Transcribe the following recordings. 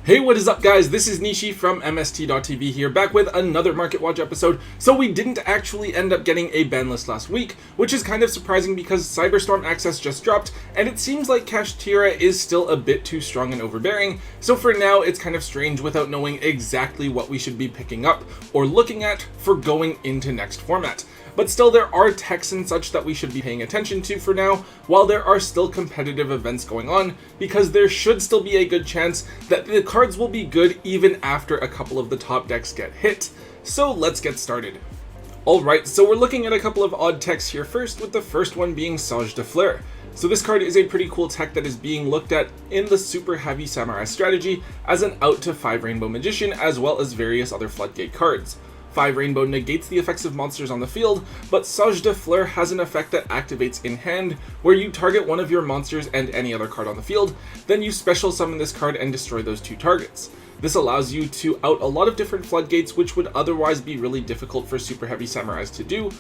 Hey, what is up guys? This is Nishi from MST.TV here, back with another Market Watch episode. So we didn't actually end up getting a ban list last week, which is kind of surprising because Cyberstorm access just dropped, and it seems like Kashtira is still a bit too strong and overbearing, so for now it's kind of strange without knowing exactly what we should be picking up or looking at for going into next format. But still, there are techs and such that we should be paying attention to for now, while there are still competitive events going on, because there should still be a good chance that the cards will be good even after a couple of the top decks get hit. So let's get started. Alright, so we're looking at a couple of odd techs here first, with the first one being Sarge de Fleur. So this card is a pretty cool tech that is being looked at in the super heavy samurai strategy as an out to 5 rainbow magician, as well as various other floodgate cards. 5 rainbow negates the effects of monsters on the field, but Sarge de Fleur has an effect that activates in hand, where you target one of your monsters and any other card on the field, then you special summon this card and destroy those two targets. This allows you to out a lot of different floodgates which would otherwise be really difficult for super heavy samurais to do.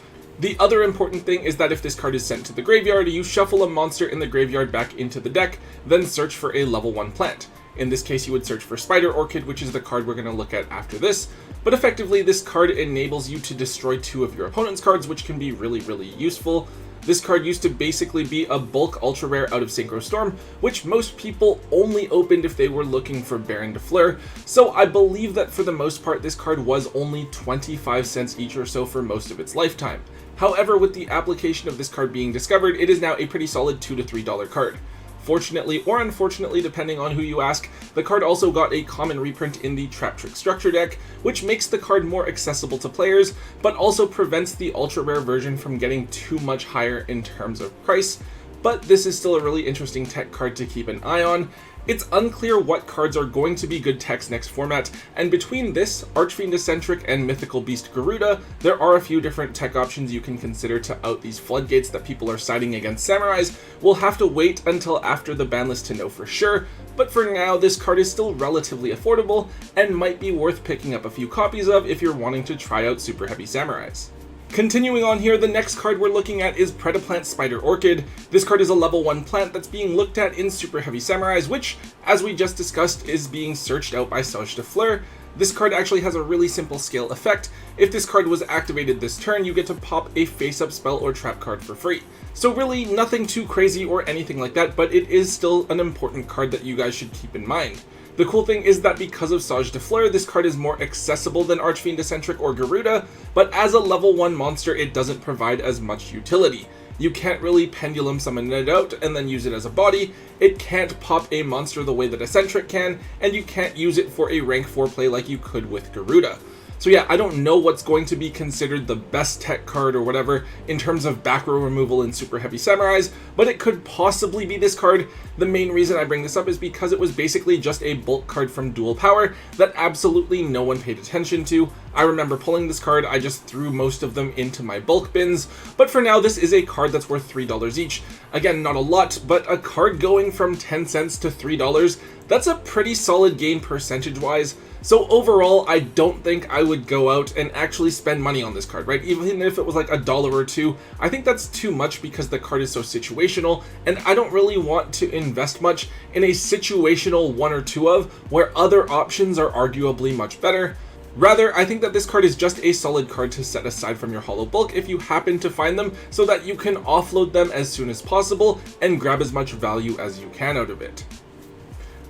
The other important thing is that if this card is sent to the graveyard, you shuffle a monster in the graveyard back into the deck, then search for a level 1 plant. In this case, you would search for Spider Orchid, which is the card we're going to look at after this, but effectively this card enables you to destroy 2 of your opponent's cards, which can be really useful. This card used to basically be a bulk ultra rare out of Synchro Storm, which most people only opened if they were looking for Baron de Fleur, so I believe that for the most part this card was only 25 cents each or so for most of its lifetime. However, with the application of this card being discovered, it is now a pretty solid $2 to $3 card. Fortunately or unfortunately, depending on who you ask, the card also got a common reprint in the Trap Trick Structure deck, which makes the card more accessible to players, but also prevents the ultra rare version from getting too much higher in terms of price. But this is still a really interesting tech card to keep an eye on. It's unclear what cards are going to be good techs next format, and between this, Archfiend Eccentric, and Mythical Beast Garuda, there are a few different tech options you can consider to out these floodgates that people are siding against samurais. We'll have to wait until after the ban list to know for sure, but for now this card is still relatively affordable and might be worth picking up a few copies of if you're wanting to try out super heavy samurais. Continuing on here, the next card we're looking at is Predaplant Spider Orchid. This card is a level 1 plant that's being looked at in super heavy samurais, which, as we just discussed, is being searched out by Sarge de Fleur. This card actually has a really simple scale effect. If this card was activated this turn, you get to pop a face-up spell or trap card for free. So really nothing too crazy or anything like that, but it is still an important card that you guys should keep in mind. The cool thing is that because of Sarge de Fleur, this card is more accessible than Archfiend Eccentric or Garuda, but as a level 1 monster, it doesn't provide as much utility. You can't really pendulum summon it out and then use it as a body, it can't pop a monster the way that Eccentric can, and you can't use it for a rank 4 play like you could with Garuda. So yeah, I don't know what's going to be considered the best tech card or whatever in terms of back row removal in super heavy samurais, but it could possibly be this card. The main reason I bring this up is because it was basically just a bulk card from Dual Power that absolutely no one paid attention to. I remember pulling this card, I just threw most of them into my bulk bins, but for now this is a card that's worth $3 each. Again, not a lot, but a card going from 10 cents to $3, that's a pretty solid gain percentage wise. So overall, I don't think I would go out and actually spend money on this card, right? Even if it was like $1 or $2, I think that's too much because the card is so situational, and I don't really want to invest much in a situational 1 or 2 of where other options are arguably much better. Rather, I think that this card is just a solid card to set aside from your holo bulk if you happen to find them, so that you can offload them as soon as possible and grab as much value as you can out of it.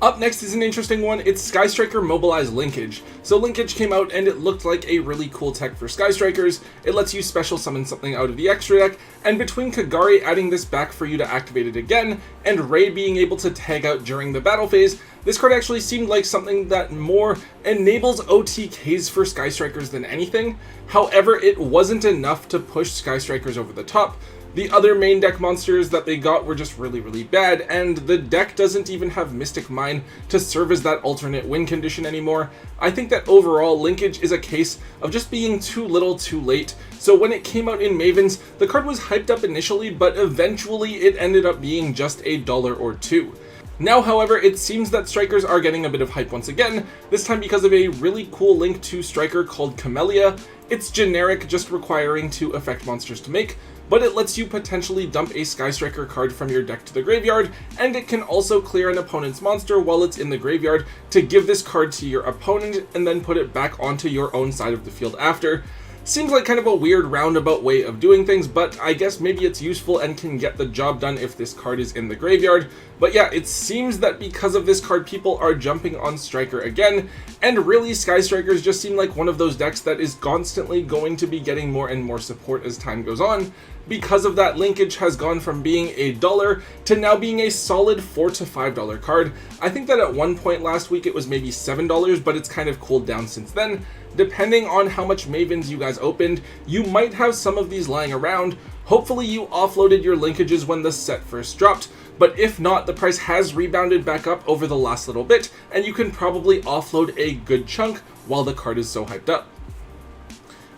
Up next is an interesting one. It's Sky Striker Mobilized Linkage. So Linkage came out and it looked like a really cool tech for Sky Strikers. It lets you special summon something out of the extra deck, and between Kagari adding this back for you to activate it again, and Ray being able to tag out during the battle phase, this card actually seemed like something that more enables OTKs for Sky Strikers than anything. However, it wasn't enough to push Sky Strikers over the top. The other main deck monsters that they got were just really bad, and the deck doesn't even have Mystic Mine to serve as that alternate win condition anymore. I think that overall, Linkage is a case of just being too little too late. So when it came out in Mavens, the card was hyped up initially, but eventually it ended up being just $1 or $2. Now, however, it seems that strikers are getting a bit of hype once again, this time because of a really cool Link 2 striker called Camellia. It's generic, just requiring 2 effect monsters to make, but it lets you potentially dump a Sky Striker card from your deck to the graveyard, and it can also clear an opponent's monster while it's in the graveyard to give this card to your opponent and then put it back onto your own side of the field after. Seems like kind of a weird roundabout way of doing things, but I guess maybe it's useful and can get the job done if this card is in the graveyard. But yeah, it seems that because of this card, people are jumping on Striker again, and really Sky Strikers just seem like one of those decks that is constantly going to be getting more and more support as time goes on. Because of that, Linkage has gone from being $1 to now being a solid $4 to $5 card. I think that at one point last week it was maybe $7, but it's kind of cooled down since then. Depending on how much Mavens you guys opened, you might have some of these lying around. Hopefully you offloaded your Linkages when the set first dropped, but if not, the price has rebounded back up over the last little bit, and you can probably offload a good chunk while the card is so hyped up.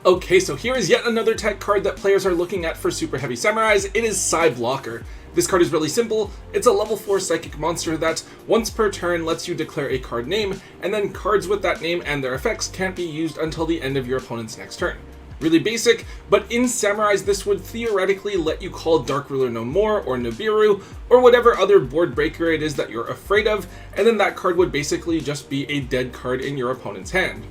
Okay, so here is yet another tech card that players are looking at for Super Heavy Samurais. It is Blocker. This card is really simple. It's a level 4 psychic monster that, once per turn, lets you declare a card name, and then cards with that name and their effects can't be used until the end of your opponent's next turn. Really basic, but in Samurais this would theoretically let you call Dark Ruler No More, or Nibiru, or whatever other board breaker it is that you're afraid of, and then that card would basically just be a dead card in your opponent's hand.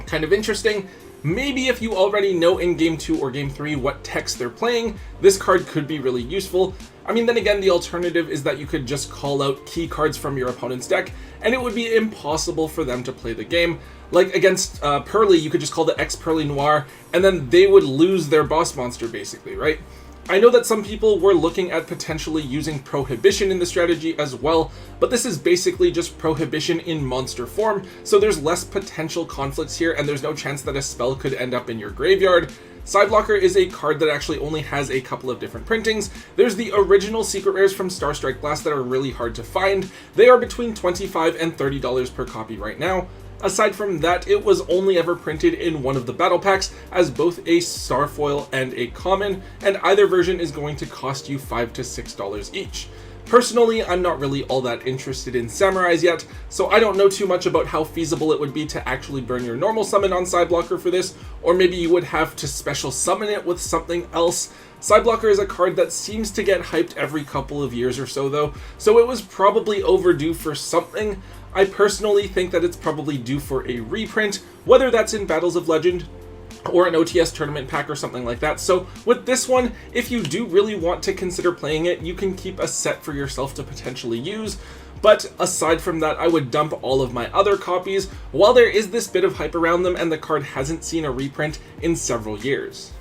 Kind of interesting. Maybe if you already know in Game 2 or Game 3 what techs they're playing, this card could be really useful. I mean, then again, the alternative is that you could just call out key cards from your opponent's deck, and it would be impossible for them to play the game. Like against Pearly, you could just call the X Pearly Noir, and then they would lose their boss monster, basically, right? I know that some people were looking at potentially using Prohibition in the strategy as well, but this is basically just Prohibition in monster form, so there's less potential conflicts here, and there's no chance that a spell could end up in your graveyard. Blocker is a card that actually only has a couple of different printings. There's the original secret rares from Star Strike Blast that are really hard to find. They are between $25 and $30 per copy right now. Aside from that, it was only ever printed in one of the battle packs as both a Starfoil and a common, and either version is going to cost you $5 to $6 each. Personally, I'm not really all that interested in Samurais yet, so I don't know too much about how feasible it would be to actually burn your normal summon on Blocker for this, or maybe you would have to special summon it with something else. Blocker is a card that seems to get hyped every couple of years or so though, so it was probably overdue for something. I personally think that it's probably due for a reprint, whether that's in Battles of Legend or an OTS tournament pack or something like that. So with this one, if you do really want to consider playing it, you can keep a set for yourself to potentially use. But aside from that, I would dump all of my other copies while there is this bit of hype around them and the card hasn't seen a reprint in several years.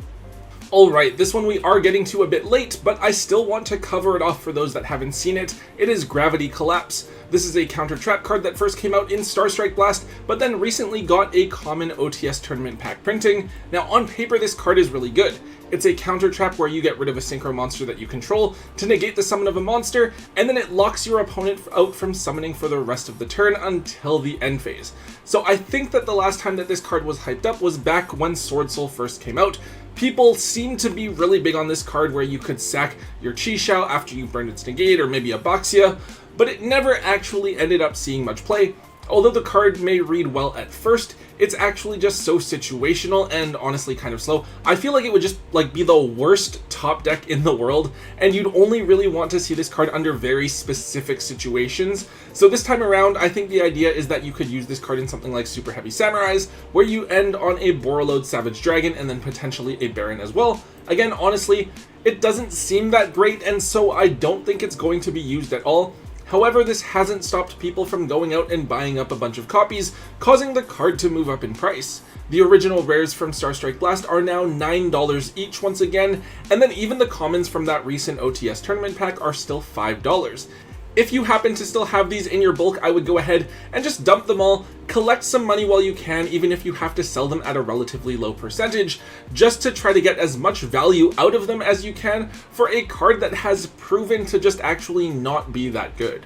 Alright, this one we are getting to a bit late, but I still want to cover it off for those that haven't seen it. It is Gravity Collapse. This is a counter trap card that first came out in Star Strike Blast, but then recently got a common OTS tournament pack printing. Now on paper this card is really good. It's a counter trap where you get rid of a synchro monster that you control to negate the summon of a monster, and then it locks your opponent out from summoning for the rest of the turn until the end phase. So I think that the last time that this card was hyped up was back when Sword Soul first came out. People seem to be really big on this card where you could sack your Chi-Xiao after you burned its negate, or maybe a Baxia, but it never actually ended up seeing much play. Although the card may read well at first, it's actually just so situational and honestly kind of slow. I feel like it would just be the worst top deck in the world, and you'd only really want to see this card under very specific situations. So this time around, I think the idea is that you could use this card in something like Super Heavy Samurais, where you end on a Borreload Savage Dragon and then potentially a Baron as well. Again, honestly, it doesn't seem that great, and so I don't think it's going to be used at all. However, this hasn't stopped people from going out and buying up a bunch of copies, causing the card to move up in price. The original rares from Star Strike Blast are now $9 each once again, and then even the commons from that recent OTS tournament pack are still $5. If you happen to still have these in your bulk, I would go ahead and just dump them all, collect some money while you can, even if you have to sell them at a relatively low percentage, just to try to get as much value out of them as you can for a card that has proven to just actually not be that good.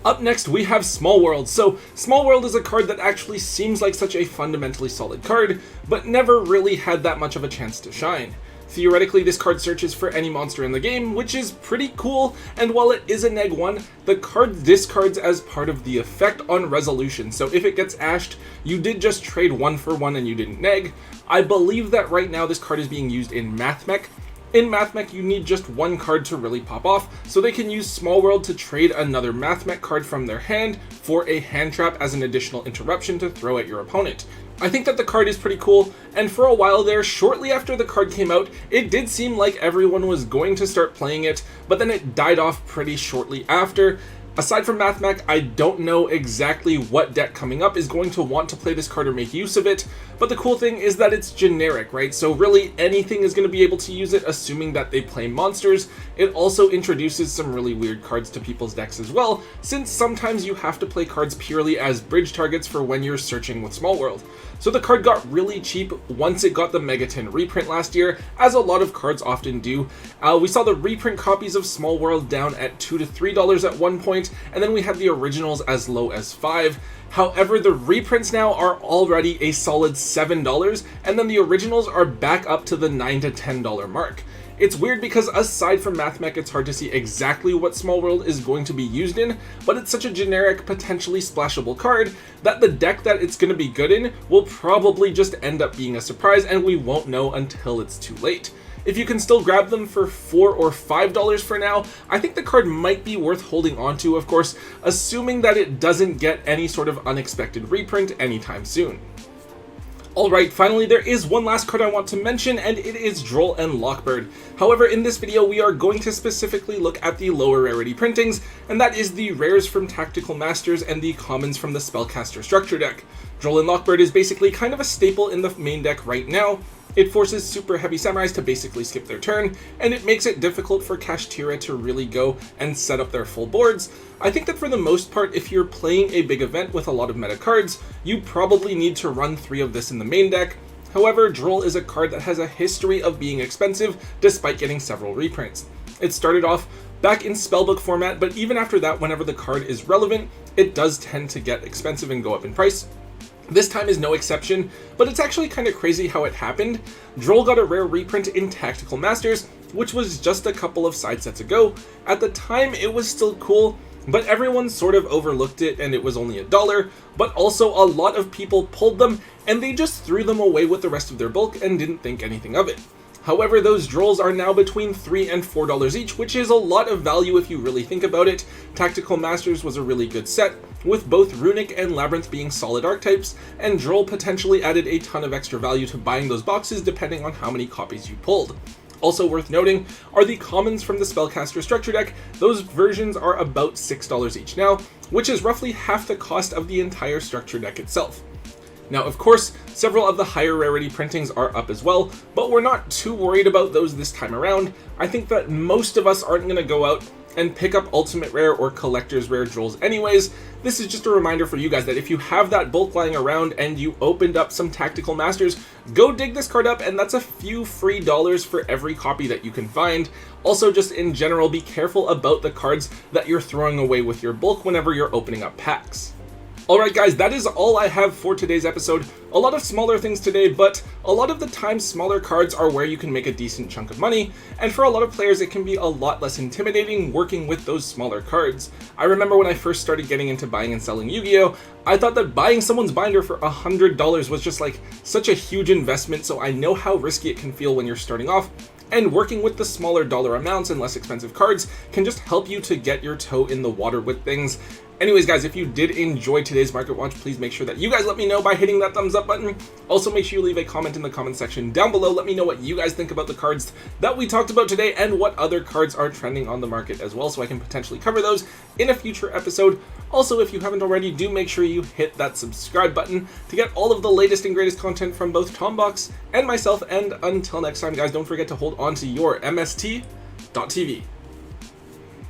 Up next, we have Small World. So, Small World is a card that actually seems like such a fundamentally solid card, but never really had that much of a chance to shine. Theoretically, this card searches for any monster in the game, which is pretty cool, and while it is a neg 1, the card discards as part of the effect on resolution, so if it gets ashed, you did just trade 1 for 1 and you didn't neg. I believe that right now this card is being used in Math Mech. In MathMech, you need just one card to really pop off, so they can use Small World to trade another MathMech card from their hand for a hand trap as an additional interruption to throw at your opponent. I think that the card is pretty cool, and for a while there, shortly after the card came out, it did seem like everyone was going to start playing it, but then it died off pretty shortly after. Aside from MathMech, I don't know exactly what deck coming up is going to want to play this card or make use of it, but the cool thing is that it's generic, right? So really anything is going to be able to use it, assuming that they play monsters. It also introduces some really weird cards to people's decks as well, since sometimes you have to play cards purely as bridge targets for when you're searching with Small World. So the card got really cheap once it got the Megaton reprint last year, as a lot of cards often do. We saw the reprint copies of Small World down at $2 to $3 at one point, and then we had the originals as low as $5. However, the reprints now are already a solid $7, and then the originals are back up to the $9 to $10 mark. It's weird because aside from MathMech, it's hard to see exactly what Small World is going to be used in, but it's such a generic, potentially splashable card that the deck that it's going to be good in will probably just end up being a surprise, and we won't know until it's too late. If you can still grab them for $4 or $5 for now, I think the card might be worth holding on to, of course, assuming that it doesn't get any sort of unexpected reprint anytime soon. Alright, finally there is one last card I want to mention, and it is Droll and Lockbird. However, in this video we are going to specifically look at the lower rarity printings, and that is the rares from Tactical Masters and the commons from the Spellcaster structure deck. Droll and Lockbird is basically kind of a staple in the main deck right now. It forces super heavy samurais to basically skip their turn, and it makes it difficult for Kashtira to really go and set up their full boards. I think that for the most part, if you're playing a big event with a lot of meta cards, you probably need to run 3 of this in the main deck. However, Droll is a card that has a history of being expensive, despite getting several reprints. It started off back in spellbook format, but even after that, whenever the card is relevant, it does tend to get expensive and go up in price. This time is no exception, but it's actually kind of crazy how it happened. Droll got a rare reprint in Tactical Masters, which was just a couple of side sets ago. At the time, it was still cool, but everyone sort of overlooked it and it was only $1, but also a lot of people pulled them and they just threw them away with the rest of their bulk and didn't think anything of it. However, those Drolls are now between $3 and $4 each, which is a lot of value if you really think about it. Tactical Masters was a really good set, with both Runic and Labyrinth being solid archetypes, and Droll potentially added a ton of extra value to buying those boxes depending on how many copies you pulled. Also worth noting are the commons from the Spellcaster structure deck. Those versions are about $6 each now, which is roughly half the cost of the entire structure deck itself. Now, of course, several of the higher rarity printings are up as well, but we're not too worried about those this time around. I think that most of us aren't going to go out and pick up Ultimate Rare or Collector's Rare Drolls anyways. This is just a reminder for you guys that if you have that bulk lying around and you opened up some Tactical Masters, go dig this card up, and that's a few free dollars for every copy that you can find. Also, just in general, be careful about the cards that you're throwing away with your bulk whenever you're opening up packs. Alright guys, that is all I have for today's episode. A lot of smaller things today, but a lot of the time smaller cards are where you can make a decent chunk of money, and for a lot of players it can be a lot less intimidating working with those smaller cards. I remember when I first started getting into buying and selling Yu-Gi-Oh! I thought that buying someone's binder for $100 was just like such a huge investment, so I know how risky it can feel when you're starting off. And working with the smaller dollar amounts and less expensive cards can just help you to get your toe in the water with things. Anyways guys, if you did enjoy today's Market Watch, please make sure that you guys let me know by hitting that thumbs up button. Also make sure you leave a comment in the comment section down below. Let me know what you guys think about the cards that we talked about today and what other cards are trending on the market as well, so I can potentially cover those in a future episode. Also, if you haven't already, do make sure you hit that subscribe button to get all of the latest and greatest content from both Tombox and myself. And until next time guys, don't forget to hold on to your MST.TV.